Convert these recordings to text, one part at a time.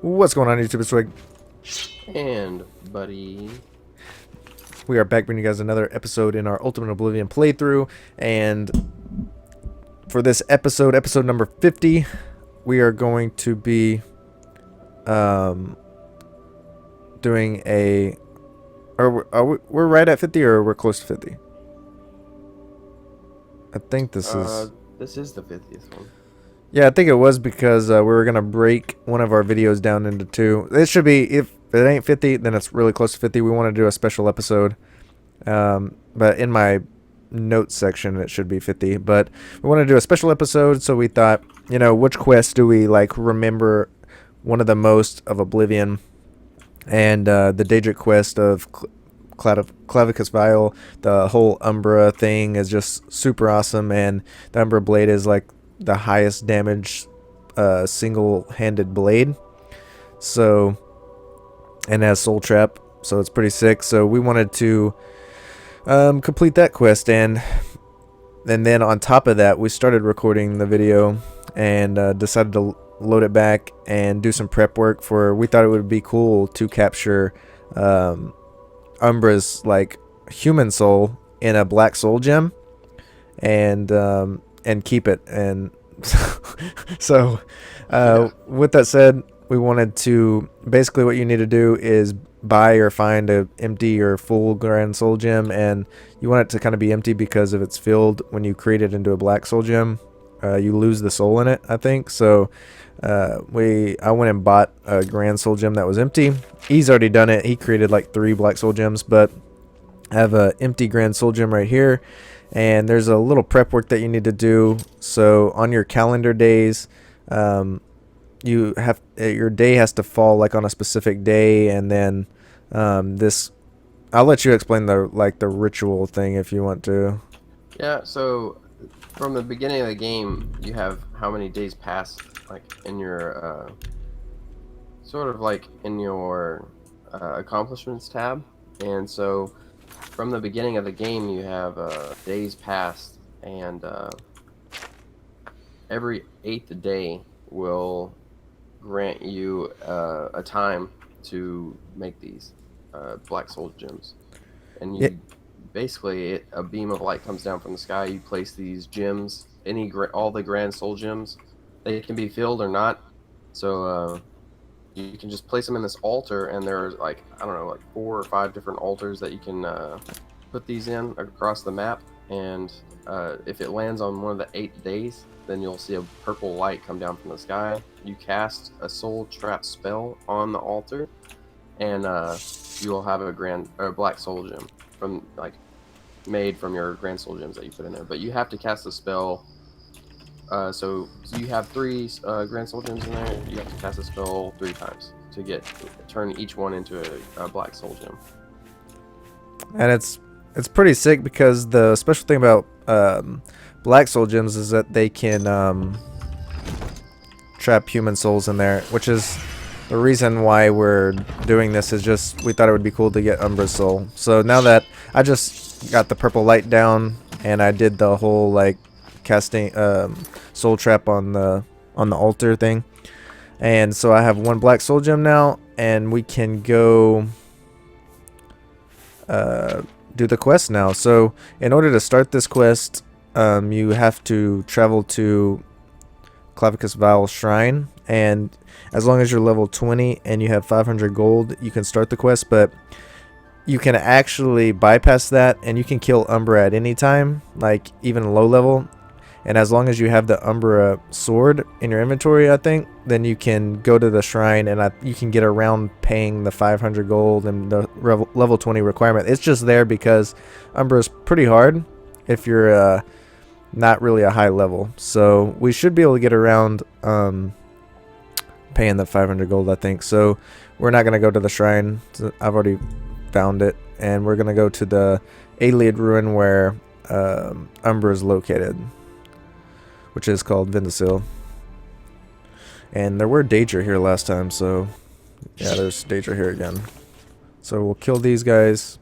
What's going on YouTube? It's Twig. And, buddy. We are back bringing you guys another episode in our Ultimate Oblivion playthrough. And for this episode, episode number 50, we are going to be doing a... we're right at 50 or we're close to 50? I think this is... This is the 50th one. Yeah, I think it was because we were going to break one of our videos down into two. It should be, if it ain't 50, then it's really close to 50. We want to do a special episode. But in my notes section, it should be 50. But we want to do a special episode, so we thought, you know, which quest do we, like, remember one of the most of Oblivion? And the Daedric quest of Clavicus Vial, the whole Umbra thing is just super awesome. And the Umbra blade is, like, the highest damage single-handed blade, so, and it has soul trap, so it's pretty sick. So we wanted to complete that quest, and then on top of that we started recording the video and decided to load it back and do some prep work for, we thought it would be cool to capture Umbra's like human soul in a black soul gem and keep it. And so with that said, we wanted to, basically what you need to do is buy or find a empty or full grand soul gem, and you want it to kind of be empty because if it's filled when you create it into a black soul gem, you lose the soul in it, I think. So I went and bought a grand soul gem that was empty. He's already done it. He created like 3 black soul gems, but I have a empty grand soul gem right here. And there's a little prep work that you need to do. So on your calendar days, you have, your day has to fall like on a specific day, and then this, I'll let you explain the ritual thing if you want to. Yeah, so from the beginning of the game, you have how many days pass, like in your sort of like in your accomplishments tab. And so from the beginning of the game, you have days passed, and every 8th day will grant you a time to make these black soul gems. And you basically, a beam of light comes down from the sky. You place these gems, all the grand soul gems. They can be filled or not. So you can just place them in this altar, and there's like, I don't know, like 4 or 5 different altars that you can put these in across the map. And if it lands on one of the 8 days, then you'll see a purple light come down from the sky. You cast a soul trap spell on the altar, and you will have a black soul gem from made from your grand soul gems that you put in there. But you have to cast the spell. So you have 3 grand soul gems in there. You have to cast a spell 3 times to turn each one into a black soul gem. And it's pretty sick because the special thing about black soul gems is that they can trap human souls in there, which is the reason why we're doing this. Is just we thought it would be cool to get Umbra's soul. So now that I just got the purple light down and I did the whole like casting soul trap on the altar thing, and so I have 1 black soul gem now, and we can go do the quest now. So in order to start this quest, you have to travel to Clavicus Vial Shrine, and as long as you're level 20 and you have 500 gold, you can start the quest. But you can actually bypass that, and you can kill Umbra at any time, like even low level. And as long as you have the Umbra sword in your inventory, I think, then you can go to the shrine, and you can get around paying the 500 gold and the level 20 requirement. It's just there because Umbra is pretty hard if you're not really a high level. So we should be able to get around paying the 500 gold, I think. So we're not going to go to the shrine. I've already found it. And we're going to go to the Ayleid ruin where Umbra is located, which is called Vindicil. And there were Daedra here last time, so yeah, there's Daedra here again. So we'll kill these guys.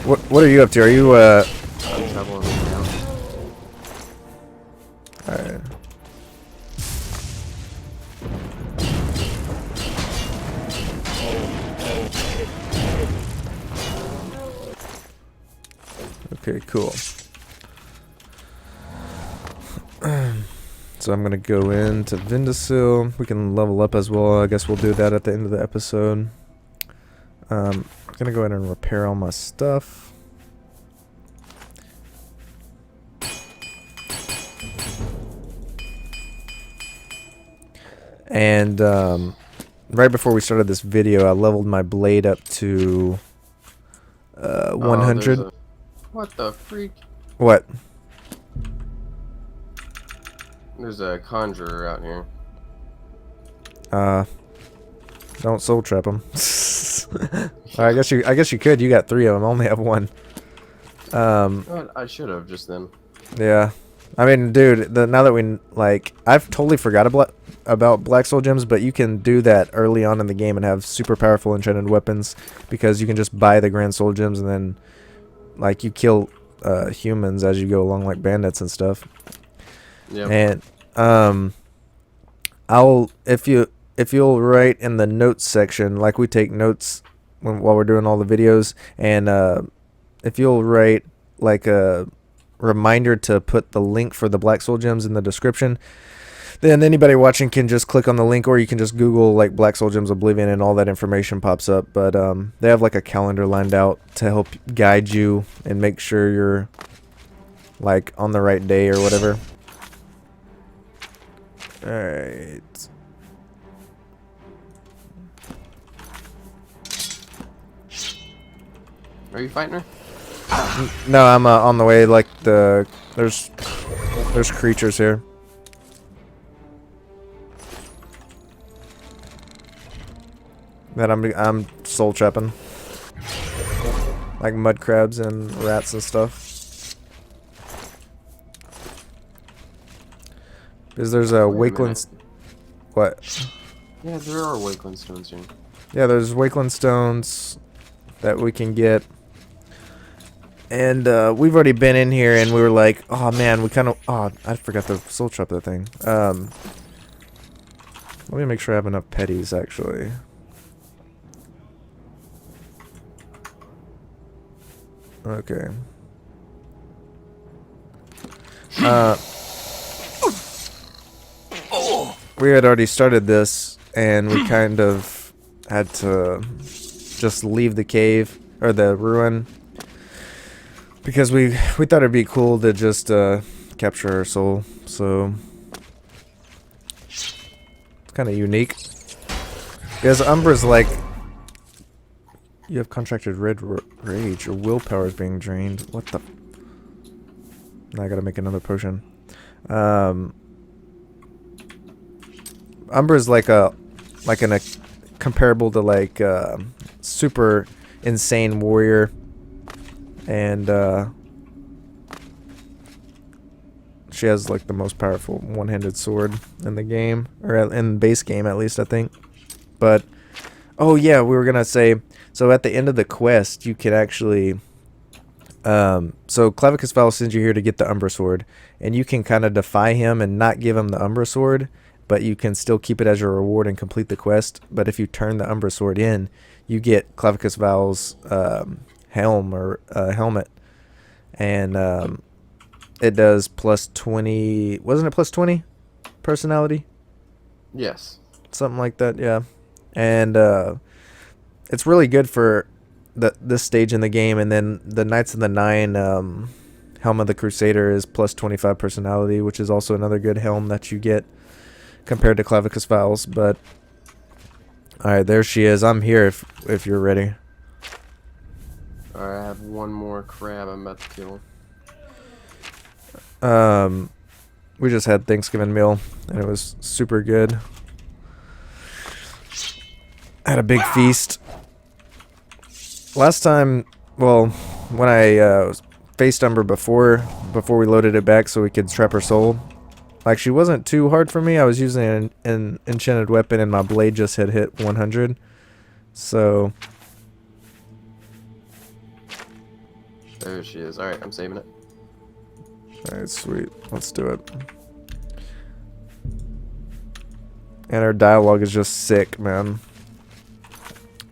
What are you up to? Are you I'm traveling around. Alright. Okay, cool. So I'm gonna go into Vindasil. We can level up as well. I guess we'll do that at the end of the episode. I'm gonna go ahead and repair all my stuff. And right before we started this video, I leveled my blade up to 100. What the freak? What? There's a conjurer out here. Don't soul trap them. I guess you could. You got 3 of them. I only have 1. I should have just then. Yeah. I mean, dude, now that we, like, I've totally forgot about Black Soul Gems, but you can do that early on in the game and have super powerful enchanted weapons, because you can just buy the Grand Soul Gems and then, like, you kill humans as you go along, like bandits and stuff. Yeah. And if you'll write in the notes section, like we take notes while we're doing all the videos, and if you'll write like a reminder to put the link for the Black Soul Gems in the description, then anybody watching can just click on the link, or you can just Google like Black Soul Gems Oblivion and all that information pops up. But they have like a calendar lined out to help guide you and make sure you're like on the right day or whatever. Alright. Are you fighting her? No, I'm on the way. Like there's creatures here. That I'm soul trapping, like mud crabs and rats and stuff. Because there's a Wakeland. What? Yeah, there are Wakeland stones here. Yeah, there's Wakeland stones that we can get. And we've already been in here, and we were like, oh man, we kind of, oh, I forgot to soul trap that thing. Let me make sure I have enough petties, actually. Okay. We had already started this, and we kind of had to just leave the cave, or the ruin, because we thought it'd be cool to just capture her soul. So it's kind of unique, because Umbra's like, you have contracted red rage. Your willpower is being drained. What the? Now I gotta make another potion. Umbra's like comparable to like super insane warrior, and she has like the most powerful one-handed sword in the game, or in the base game at least, I think. But oh yeah, we were gonna say, so at the end of the quest you can actually so Clavicus Val sends you here to get the Umbra sword, and you can kind of defy him and not give him the Umbra sword, but you can still keep it as your reward and complete the quest. But if you turn the Umbra sword in, you get Clavicus Val's helm, or helmet, and it does plus 20, wasn't it plus 20 personality? Yes. Something like that, yeah. And it's really good for this stage in the game. And then the Knights of the Nine Helm of the Crusader is plus 25 personality, which is also another good helm that you get compared to Clavicus Val's. But alright, there she is. I'm here if you're ready. Alright, I have one more crab I'm about to kill. We just had Thanksgiving meal, and it was super good. Had a big feast. Last time, well, when I faced Umbra before we loaded it back so we could trap her soul, like, she wasn't too hard for me. I was using an enchanted weapon, and my blade just had hit 100. So there she is. Alright, I'm saving it. alright, sweet. Let's do it. And her dialogue is just sick, man.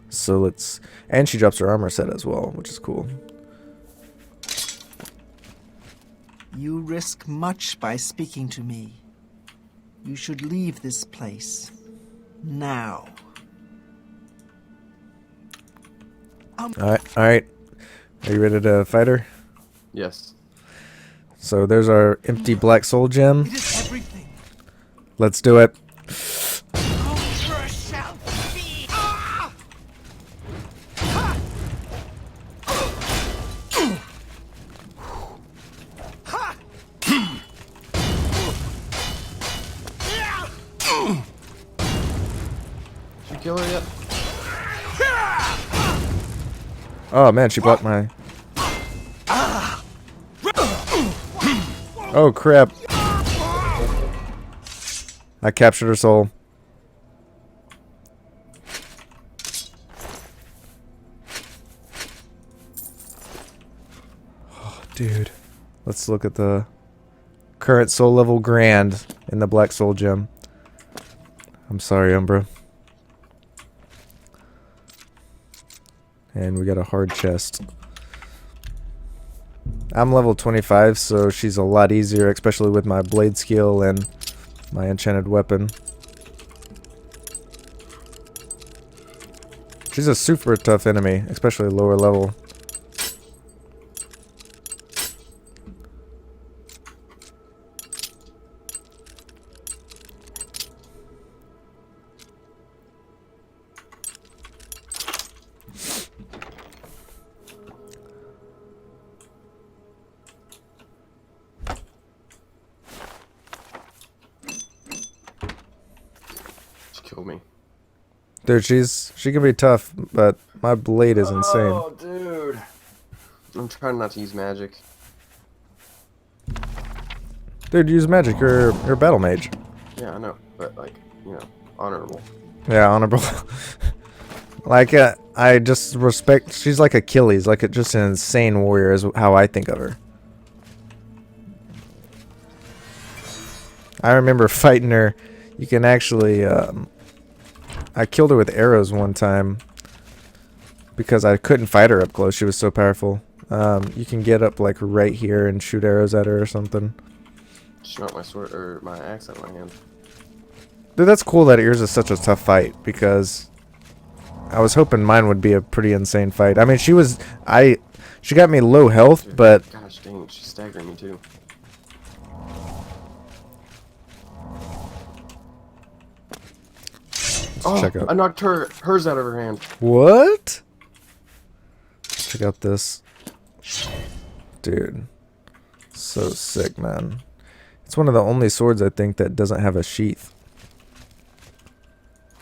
So let's... And she drops her armor set as well, which is cool. You risk much by speaking to me. You should leave this place. Now. Alright. Are you ready to fight her? Yes. So there's our empty black soul gem. It is everything. Let's do it. Umbra shall be. Ah! Ha! Ha! Did you kill her yet? Oh man, she blocked my... Oh crap. I captured her soul. Oh, dude. Let's look at the current soul level grand in the black soul gem. I'm sorry, Umbra. And we got a hard chest. I'm level 25, so she's a lot easier, especially with my blade skill and my enchanted weapon. She's a super tough enemy, especially lower level. Kill me. Dude, she can be tough, but my blade is insane. Oh, dude. I'm trying not to use magic. Dude, use magic. You're a battle mage. Yeah, I know, but like, you know, honorable. Yeah, honorable. Like, I just respect... She's like Achilles, like just an insane warrior is how I think of her. I remember fighting her. You can actually... I killed her with arrows one time because I couldn't fight her up close. She was so powerful. You can get up like right here and shoot arrows at her or something. She knocked my sword or my axe out of my hand. Dude, that's cool that yours is such a tough fight because I was hoping mine would be a pretty insane fight. I mean, she got me low health, Dude, but gosh dang, she's staggering me too. Oh, check out. I knocked hers out of her hand. What? Check out this. Dude. So sick, man. It's one of the only swords I think that doesn't have a sheath.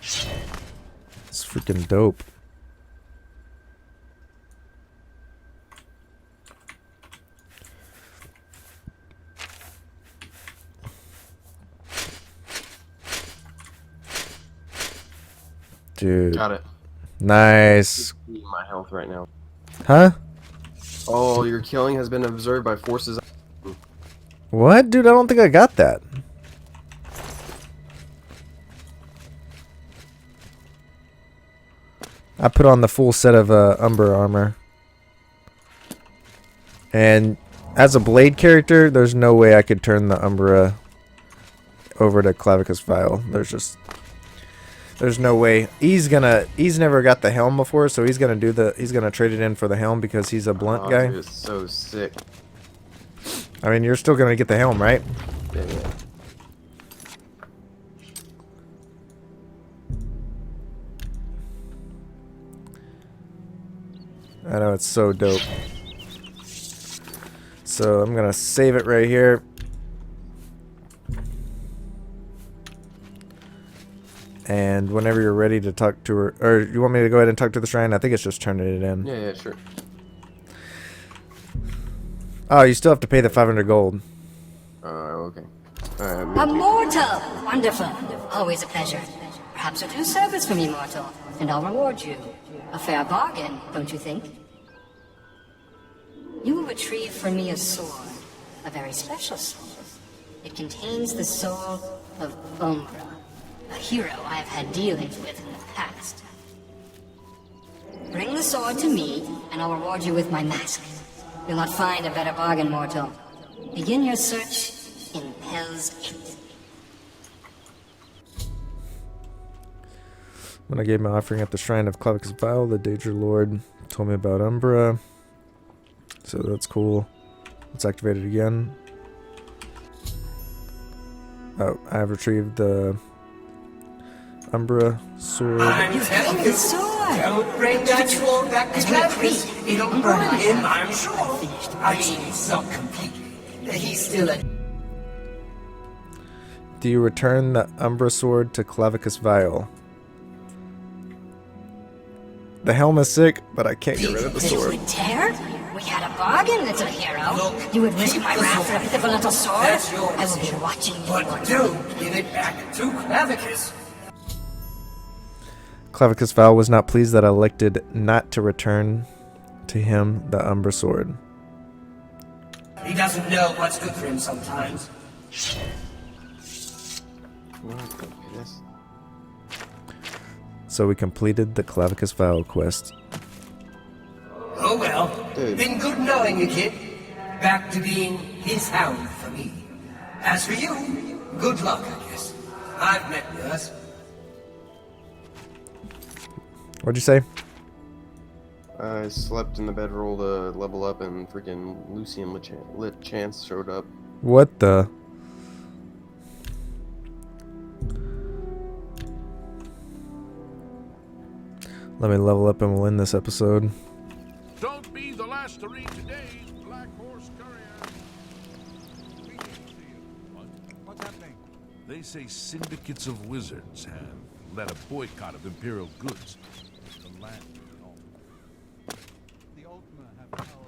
It's freaking dope. Dude. Got it. Nice. My health right now. Huh? Oh, your killing has been observed by forces. What? Dude, I don't think I got that. I put on the full set of Umbra armor. And as a blade character, there's no way I could turn the Umbra over to Clavicus Vial. There's no way. He's never got the helm before, so he's gonna trade it in for the helm because he's a blunt guy. Dude, it's so sick. I mean, you're still gonna get the helm, right? Yeah, yeah. I know, it's so dope. So I'm gonna save it right here. And whenever you're ready to talk to her, or you want me to go ahead and talk to the shrine? I think it's just turning it in. Yeah, yeah, sure. Oh, you still have to pay the 500 gold. Okay. A mortal! Wonderful. Always a pleasure. Perhaps you'll do service for me, mortal, and I'll reward you. A fair bargain, don't you think? You will retrieve for me a sword. A very special sword. It contains the soul of Umbra, a hero I have had dealings with in the past. Bring the sword to me, and I'll reward you with my mask. You'll not find a better bargain, mortal. Begin your search in Hell's Gate. When I gave my offering at the shrine of Clavicus Vial, the Danger Lord told me about Umbra. So that's cool. Let's activate it again. Oh, I have retrieved the Umbra sword. I'm telling you, don't bring that sword back to Clavicus. It'll burn him, I'm sure. I mean, he's not completely. He's still a... Do you return the Umbra sword to Clavicus Vial? The helm is sick, but I can't get rid of the You sword. would dare? We had a bargain, little hero. You would risk my wrath for a pitiful little sword? That's yours. I will be watching you. But don't give it back to Clavicus. Clavicus Vial was not pleased that I elected not to return to him the Umbra sword. He doesn't know what's good for him sometimes. Yes. So we completed the Clavicus Vial quest. Oh well, Dude. been good knowing you, kid. Back to being his hound for me. As for you, good luck, I guess. I've met worse. What'd you say? I slept in the bedroll to level up, and freaking Lucian Lit Chance showed up. What the? Let me level up and we'll end this episode. Don't be the last to read today's Black Horse Courier. What's happening? They say syndicates of wizards have led a boycott of Imperial goods. The land of the Ultima have powerful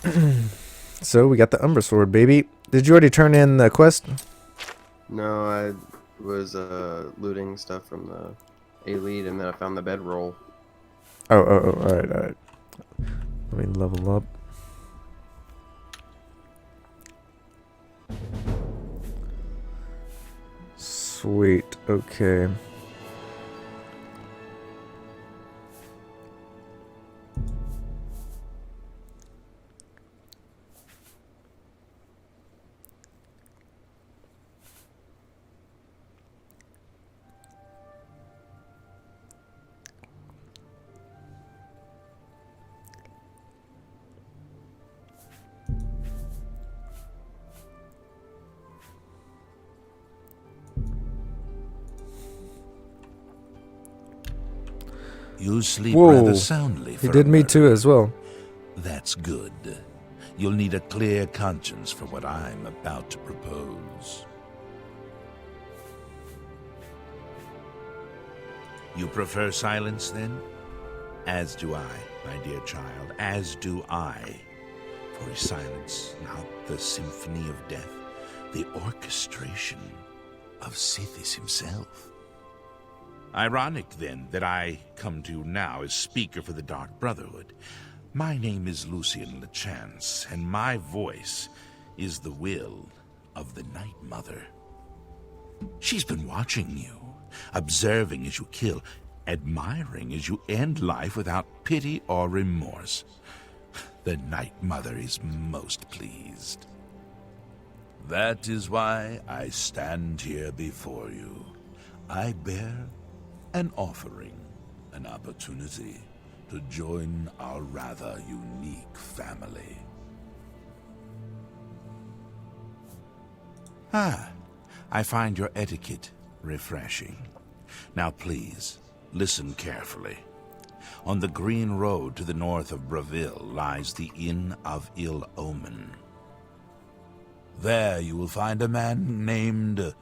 wizards. So we got the Umbra sword, baby. Did you already turn in the quest? No, I was looting stuff from the A-Lead, and then I found the bedroll. Oh, alright. Let me level up. Sweet, okay. You sleep Whoa. rather soundly. He for did a me murderer. too as well. That's good. You'll need a clear conscience for what I'm about to propose. You prefer silence, then? As do I, my dear child, as do I. For is silence not the symphony of death, the orchestration of Sithis himself? Ironic, then, that I come to you now as speaker for the Dark Brotherhood. My name is Lucian LeChance, and my voice is the will of the Night Mother. She's been watching you, observing as you kill, admiring as you end life without pity or remorse. The Night Mother is most pleased. That is why I stand here before you. I bear an offering, an opportunity to join our rather unique family. I find your etiquette refreshing. Now please, listen carefully. On the green road to the north of Bravil lies the Inn of Ill Omen. There you will find a man named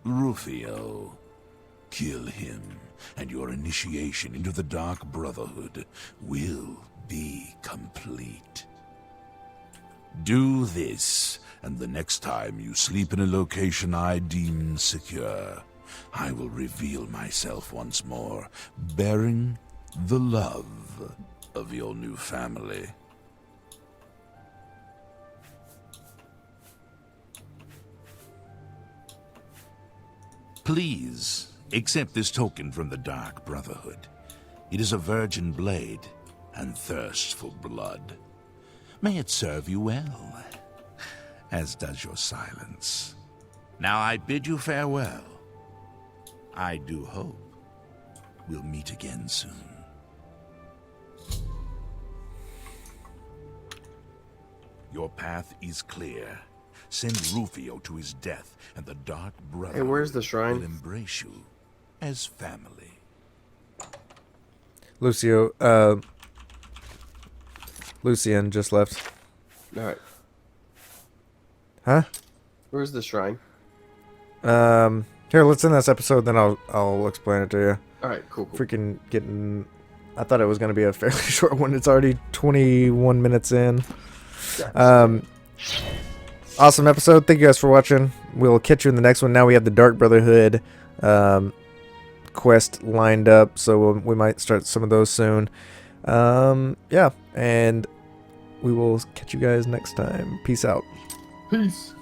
Rufio. Kill him, and your initiation into the Dark Brotherhood will be complete. Do this, and the next time you sleep in a location I deem secure, I will reveal myself once more, bearing the love of your new family. Please, accept this token from the Dark Brotherhood. It is a virgin blade and thirst for blood. May it serve you well, as does your silence. Now I bid you farewell. I do hope we'll meet again soon. Your path is clear. Send Rufio to his death, and the Dark Brotherhood Hey, where's the shrine? will embrace you as family. Lucian just left. All right. Huh? Where's the shrine? Here, let's end this episode, then I'll explain it to you. All right, cool. Freaking getting... I thought it was going to be a fairly short one. It's already 21 minutes in. Awesome episode. Thank you guys for watching. We'll catch you in the next one. Now we have the Dark Brotherhood quest lined up, so we might start some of those soon. Yeah, and we will catch you guys next time. Peace out. Peace.